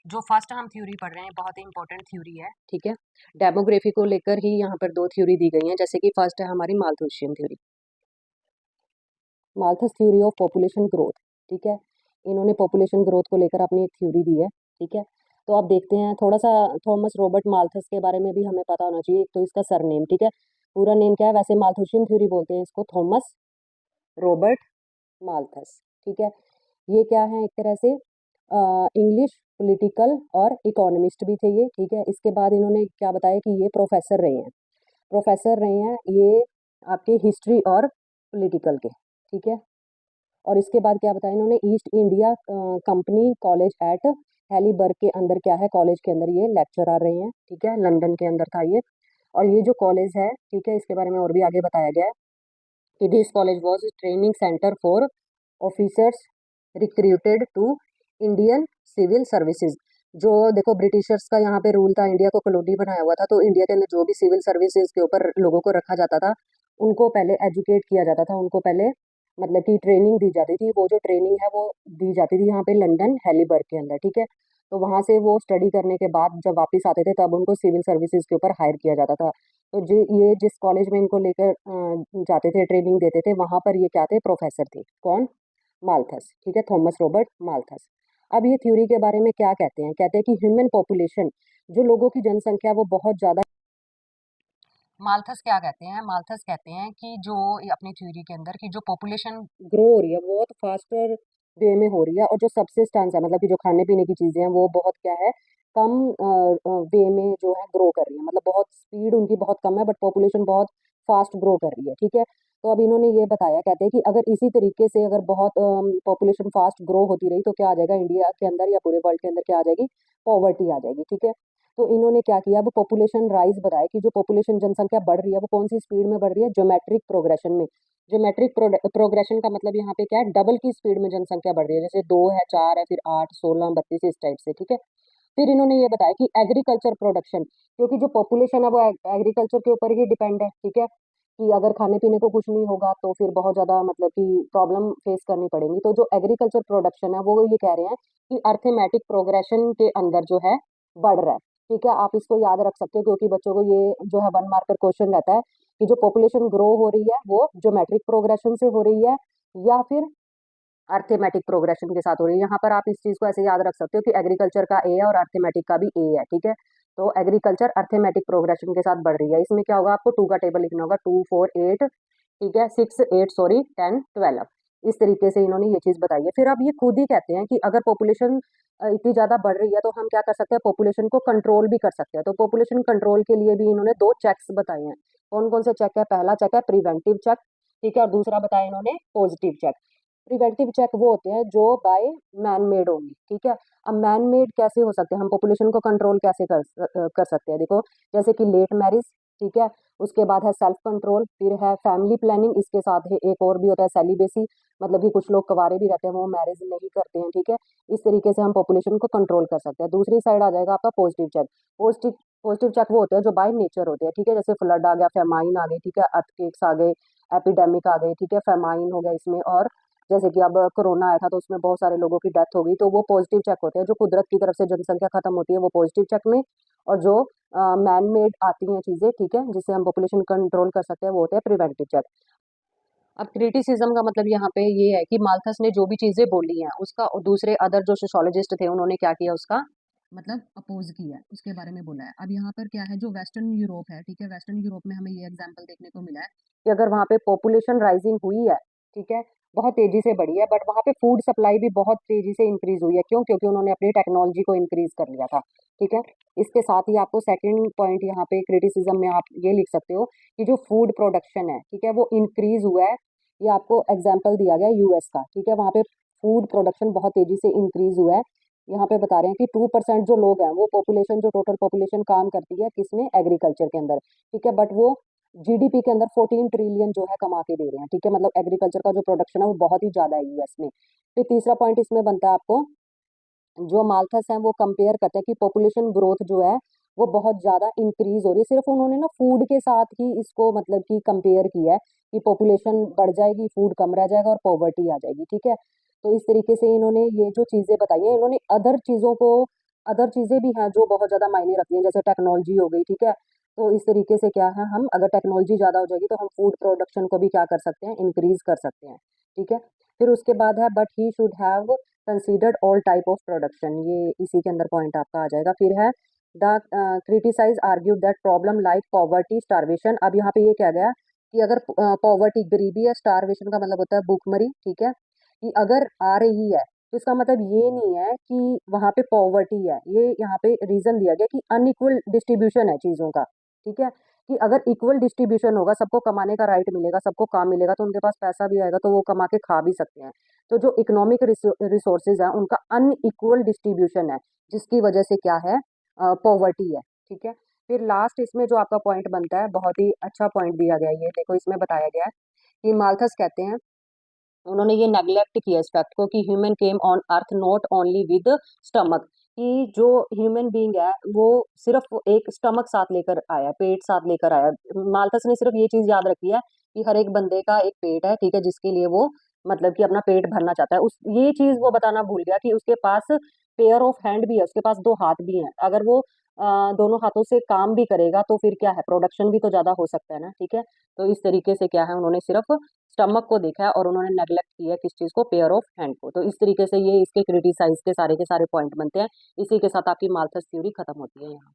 जो फर्स्ट हम थ्योरी पढ़ रहे हैं बहुत ही इंपॉर्टेंट थ्योरी है, ठीक है। डेमोग्राफी को लेकर ही यहाँ पर दो थ्योरी दी गई हैं, जैसे कि फर्स्ट है हमारी Malthusian theory, Malthus theory of population growth, ठीक है। इन्होंने पॉपुलेशन ग्रोथ को लेकर अपनी एक थ्योरी दी है, ठीक है। तो आप देखते हैं थोड़ा सा थॉमस रॉबर्ट माल्थस के बारे में भी हमें पता होना चाहिए। एक तो इसका सरनेम, ठीक है, पूरा नेम क्या है, वैसे माल्थुसियन थ्योरी बोलते हैं इसको, थॉमस रॉबर्ट माल्थस, ठीक है। ये क्या है, एक तरह से इंग्लिश पॉलिटिकल और इकोनॉमिस्ट भी थे ये, ठीक है। इसके बाद इन्होंने क्या बताया कि ये प्रोफेसर रहे हैं, प्रोफेसर रहे हैं ये आपके हिस्ट्री और पॉलिटिकल के, ठीक है। और इसके बाद क्या बताया इन्होंने, East India Company college at Haileybury के अंदर क्या है, कॉलेज के अंदर ये लेक्चरर रहे हैं, ठीक है, लंदन के अंदर था ये। और ये जो कॉलेज है, ठीक है, इसके बारे में और भी आगे बताया गया है कि this college was training centre for officers recruited to Indian civil services. जो देखो ब्रिटिशर्स का यहाँ पे रूल था, इंडिया को कॉलोनी बनाया हुआ था, तो इंडिया के अंदर जो भी सिविल सर्विसेज के ऊपर लोगों को रखा जाता था, उनको पहले एजुकेट किया जाता था, उनको पहले मतलब कि ट्रेनिंग दी जाती थी। वो जो ट्रेनिंग है वो दी जाती थी यहाँ पे लंदन हैलीबर्ग के अंदर, ठीक है। तो वहां से वो स्टडी करने के बाद जब वापस आते थे तब उनको सिविल सर्विसेज के ऊपर हायर किया जाता था। तो ये जिस कॉलेज में इनको लेकर जाते थे, ट्रेनिंग देते थे, वहां पर ये क्या थे, प्रोफेसर थे। कौन? माल्थस, ठीक है, थॉमस रॉबर्ट माल्थस। अब ये थ्योरी के बारे में क्या कहते हैं कि ह्यूमन पॉपुलेशन, जो लोगों की जनसंख्या वो बहुत ज्यादा। माल्थस क्या कहते हैं, माल्थस कहते हैं कि जो अपनी थ्योरी के अंदर की जो पॉपुलेशन ग्रो हो रही है बहुत फास्टर वे में हो रही है, और जो सब्सिस्टेंस है मतलब कि जो खाने पीने की चीजें हैं वो बहुत क्या है, कम वे में जो है ग्रो कर रही है, मतलब बहुत स्पीड उनकी बहुत कम है बट पॉपुलेशन बहुत फास्ट ग्रो कर रही है, ठीक है। तो अब इन्होंने ये बताया, कहते हैं कि अगर इसी तरीके से अगर बहुत पॉपुलेशन फास्ट ग्रो होती रही तो क्या आ जाएगा इंडिया के अंदर या पूरे वर्ल्ड के अंदर, क्या आ जाएगी, पॉवर्टी आ जाएगी, ठीक है। तो इन्होंने क्या किया, अब पॉपुलेशन राइज बताया कि जो पॉपुलेशन जनसंख्या बढ़ रही है वो कौन सी स्पीड में बढ़ रही है, ज्योमेट्रिक प्रोग्रेशन में। ज्योमेट्रिक प्रोग्रेशन का मतलब यहाँ पे क्या है, डबल की स्पीड में जनसंख्या बढ़ रही है, जैसे 2 है, 4 है, फिर 8, 16, 32, इस टाइप से, ठीक है। फिर इन्होंने ये बताया कि एग्रीकल्चर प्रोडक्शन, क्योंकि जो पॉपुलेशन है वो एग्रीकल्चर के ऊपर ही डिपेंड है, ठीक है, कि अगर खाने पीने को कुछ नहीं होगा तो फिर बहुत ज्यादा मतलब कि प्रॉब्लम फेस करनी पड़ेगी। तो जो एग्रीकल्चर प्रोडक्शन है वो ये कह रहे हैं कि अर्थमेटिक प्रोग्रेशन के अंदर जो है बढ़ रहा है, ठीक है। आप इसको याद रख सकते हो क्योंकि बच्चों को ये जो है 1 मार्कर क्वेश्चन रहता है कि जो पॉपुलेशन ग्रो हो रही है वो ज्योमेट्रिक प्रोग्रेशन से हो रही है या फिर अर्थमेटिक प्रोग्रेशन के साथ हो रही है। यहाँ पर आप इस चीज को ऐसे याद रख सकते हो कि एग्रीकल्चर का ए है और अर्थमेटिक का भी ए है, ठीक है। तो एग्रीकल्चर अर्थमेटिक प्रोग्रेशन के साथ बढ़ रही है। इसमें क्या होगा, आपको 2 का टेबल लिखना होगा, 2, 4, 8, ठीक है, 6, 8 सॉरी 10, 12। इस तरीके से इन्होंने ये चीज बताई है। फिर अब ये खुद ही कहते हैं कि अगर पॉपुलेशन इतनी ज्यादा बढ़ रही है तो हम क्या कर सकते हैं, पॉपुलेशन को कंट्रोल भी कर सकते हैं। तो पॉपुलेशन कंट्रोल के लिए भी इन्होंने 2 चेक्स बताए हैं। कौन कौन से चेक है, पहला चेक है प्रिवेंटिव चेक, ठीक है, और दूसरा बताया इन्होंने पॉजिटिव चेक। प्रिवेंटिव चेक वो होते हैं जो बाय मैन मेड होंगे, ठीक है। अब मैन मेड कैसे हो सकते हैं, हम पॉपुलेशन को कंट्रोल कैसे कर सकते हैं, देखो जैसे कि लेट मैरिज, ठीक है, उसके बाद है सेल्फ कंट्रोल, फिर है फैमिली प्लानिंग, इसके साथ है एक और भी होता है सेलिबेसी, मतलब कि कुछ लोग कुंवारे भी रहते हैं वो मैरिज नहीं करते हैं, ठीक है। इस तरीके से हम पॉपुलेशन को कंट्रोल कर सकते हैं। दूसरी साइड आ जाएगा आपका positive check. Positive positive check वो होते हैं जो बाय नेचर होते हैं, ठीक है, जैसे फ्लड आ गया, फेमाइन आ गई, ठीक है, अर्थक्वेक्स आ गए, एपिडेमिक आ गई, ठीक है, फेमाइन हो गया इसमें, और जैसे कि अब कोरोना आया था तो उसमें बहुत सारे लोगों की डेथ हो गई, तो वो पॉजिटिव चेक होते हैं जो कुदरत की तरफ से जनसंख्या खत्म होती है वो पॉजिटिव चेक में। और जो मैन मेड आती हैं चीजें, ठीक है, जिससे हम पॉपुलेशन कंट्रोल कर सकते हैं वो होते हैं प्रिवेंटिव चेक। अब क्रिटिसिज्म का मतलब यहाँ पे ये है कि माल्थस ने जो भी चीजें बोली हैं उसका दूसरे अदर जो सोशोलॉजिस्ट थे उन्होंने क्या किया, उसका मतलब अपोज किया है, उसके बारे में बोला है। अब यहाँ पर क्या है, जो वेस्टर्न यूरोप है, ठीक है, वेस्टर्न यूरोप में हमें ये एग्जांपल देखने को मिला है कि अगर वहाँ पे पॉपुलेशन राइजिंग हुई है, ठीक है, बहुत तेजी से बढ़ी है, बट वहाँ पे फूड सप्लाई भी बहुत तेजी से इंक्रीज हुई है। क्यों? क्योंकि उन्होंने अपनी टेक्नोलॉजी को इंक्रीज कर लिया था, ठीक है। इसके साथ ही आपको सेकंड पॉइंट यहाँ पे क्रिटिसिज्म में आप ये लिख सकते हो कि जो फूड प्रोडक्शन है, ठीक है, वो इंक्रीज हुआ है। ये आपको एग्जाम्पल दिया गया यूएस का, ठीक है, वहाँ पे फूड प्रोडक्शन बहुत तेजी से इंक्रीज हुआ है। यहाँ पे बता रहे हैं कि 2% जो लोग हैं वो पॉपुलेशन, जो टोटल पॉपुलेशन काम करती है किसमें, एग्रीकल्चर के अंदर, ठीक है, बट वो जीडीपी के अंदर 14 ट्रिलियन जो है कमा के दे रहे हैं, ठीक है, मतलब एग्रीकल्चर का जो प्रोडक्शन है वो बहुत ही ज्यादा है यूएस में। फिर तीसरा पॉइंट इसमें बनता है आपको, जो माल्थस हैं वो कंपेयर करते हैं कि पॉपुलेशन ग्रोथ जो है वो बहुत ज्यादा इंक्रीज हो रही है। सिर्फ उन्होंने ना फूड के साथ ही इसको मतलब कि कंपेयर किया है कि पॉपुलेशन बढ़ जाएगी, फूड कम रह जाएगा और पॉवर्टी आ जाएगी, ठीक है। तो इस तरीके से इन्होंने ये जो चीजें बताई हैं, इन्होंने अदर चीजों को अदर चीज़ें भी हैं जो बहुत ज़्यादा मायने रखती हैं, जैसे टेक्नोलॉजी हो गई, ठीक है? तो इस तरीके से क्या है, हम अगर टेक्नोलॉजी ज़्यादा हो जाएगी तो हम फूड प्रोडक्शन को भी क्या कर सकते हैं, इंक्रीज़ कर सकते हैं, ठीक है? फिर उसके बाद है but he should have considered all type of production, ये इसी के अंदर पॉइंट आपका आ जाएगा। फिर है the criticise argued that problem like poverty, starvation, अब यहाँ पे ये कहा गया कि अगर पॉवर्टी गरीबी है, स्टारवेशन का मतलब होता है भूखमरी, ठीक है? कि अगर आ रही है तो इसका मतलब ये नहीं है कि वहाँ पे पॉवर्टी है, ये यहाँ पे रीज़न दिया गया कि अनइक्वल डिस्ट्रीब्यूशन है चीज़ों का, ठीक है? कि अगर इक्वल डिस्ट्रीब्यूशन होगा, सबको कमाने का राइट मिलेगा, सबको काम मिलेगा, तो उनके पास पैसा भी आएगा, तो वो कमा के खा भी सकते हैं। तो जो इकोनॉमिक रिसोर्सेज़ हैं, उनका अनइक्वल डिस्ट्रीब्यूशन है, जिसकी वजह से क्या है, पॉवर्टी है, ठीक है? फिर लास्ट इसमें जो आपका पॉइंट बनता है, बहुत ही अच्छा पॉइंट दिया गया है ये, देखो इसमें बताया गया है कि माल्थस कहते हैं, उन्होंने ये नेग्लेक्ट किया इस फैक्ट को कि human came on earth not only with stomach, कि जो ह्यूमन बीइंग है वो सिर्फ एक स्टमक साथ लेकर आया, पेट साथ लेकर आया। माल्थस ने सिर्फ ये चीज याद रखी है कि हर एक बंदे का एक पेट है, ठीक है, जिसके लिए वो मतलब कि अपना पेट भरना चाहता है। उस ये चीज वो बताना भूल गया कि उसके पास पेयर ऑफ हैंड भी है, उसके पास दो हाथ भी हैं। अगर वो दोनों हाथों से काम भी करेगा तो फिर क्या है, प्रोडक्शन भी तो ज्यादा हो सकता है ना, ठीक है? तो इस तरीके से क्या है, उन्होंने सिर्फ स्टमक को देखा है और उन्होंने नेग्लेक्ट किया है किस चीज को, पेयर ऑफ हैंड को। तो इस तरीके से ये इसके क्रिटिसाइज के सारे पॉइंट बनते हैं। इसी के साथ आपकी माल्थस थ्योरी खत्म होती है यहाँ।